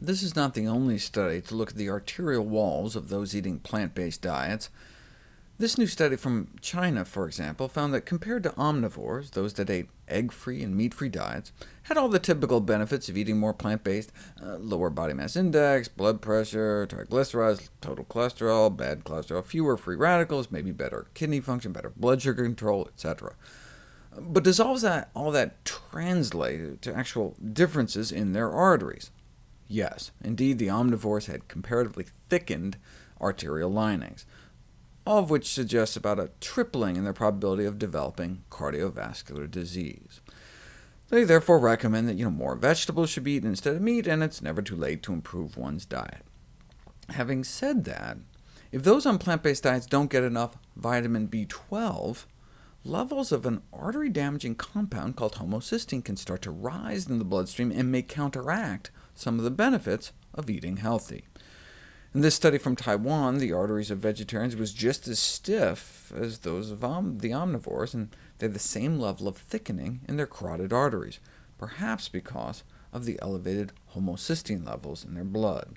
This is not the only study to look at the arterial walls of those eating plant-based diets. This new study from China, for example, found that compared to omnivores, those that ate egg-free and meat-free diets had all the typical benefits of eating more plant-based: lower body mass index, blood pressure, triglycerides, total cholesterol, bad cholesterol, fewer free radicals, maybe better kidney function, better blood sugar control, etc. But does all that translate to actual differences in their arteries? Yes, indeed, the omnivores had comparatively thickened arterial linings, all of which suggests about a tripling in their probability of developing cardiovascular disease. They therefore recommend that more vegetables should be eaten instead of meat, and it's never too late to improve one's diet. Having said that, if those on plant-based diets don't get enough vitamin B12, levels of an artery-damaging compound called homocysteine can start to rise in the bloodstream and may counteract some of the benefits of eating healthy. In this study from Taiwan, the arteries of vegetarians was just as stiff as those of the omnivores, and they had the same level of thickening in their carotid arteries, perhaps because of the elevated homocysteine levels in their blood.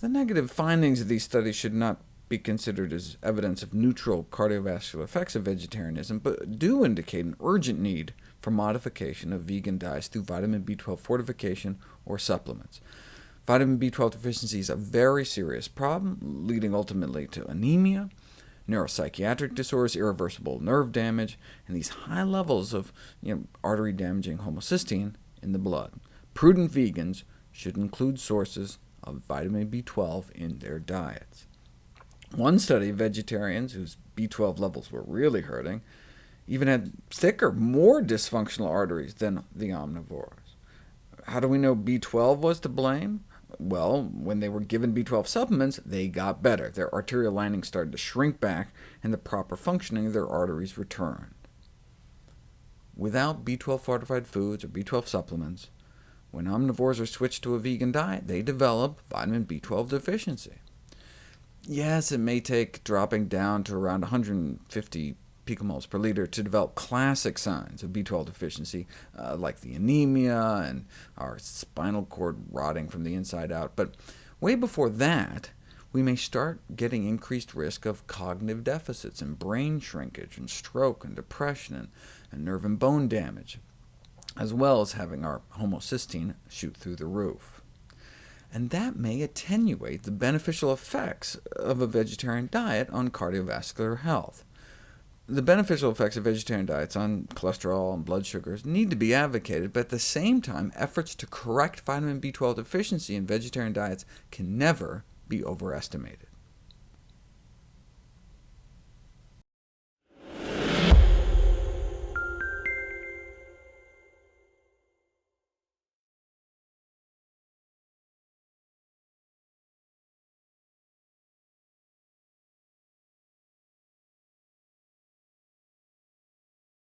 The negative findings of these studies should not be considered as evidence of neutral cardiovascular effects of vegetarianism, but do indicate an urgent need for modification of vegan diets through vitamin B12 fortification or supplements. Vitamin B12 deficiency is a very serious problem, leading ultimately to anemia, neuropsychiatric disorders, irreversible nerve damage, and these high levels of artery-damaging homocysteine in the blood. Prudent vegans should include sources of vitamin B12 in their diets. One study of vegetarians whose B12 levels were really hurting even had thicker, more dysfunctional arteries than the omnivores. How do we know B12 was to blame? Well, when they were given B12 supplements, they got better. Their arterial lining started to shrink back, and the proper functioning of their arteries returned. Without B12-fortified foods or B12 supplements, when omnivores are switched to a vegan diet, they develop vitamin B12 deficiency. Yes, it may take dropping down to around 150 picomoles per liter to develop classic signs of B12 deficiency, like the anemia and our spinal cord rotting from the inside out. But way before that, we may start getting increased risk of cognitive deficits and brain shrinkage and stroke and depression and nerve and bone damage, as well as having our homocysteine shoot through the roof. And that may attenuate the beneficial effects of a vegetarian diet on cardiovascular health. The beneficial effects of vegetarian diets on cholesterol and blood sugars need to be advocated, but at the same time, efforts to correct vitamin B12 deficiency in vegetarian diets can never be overestimated.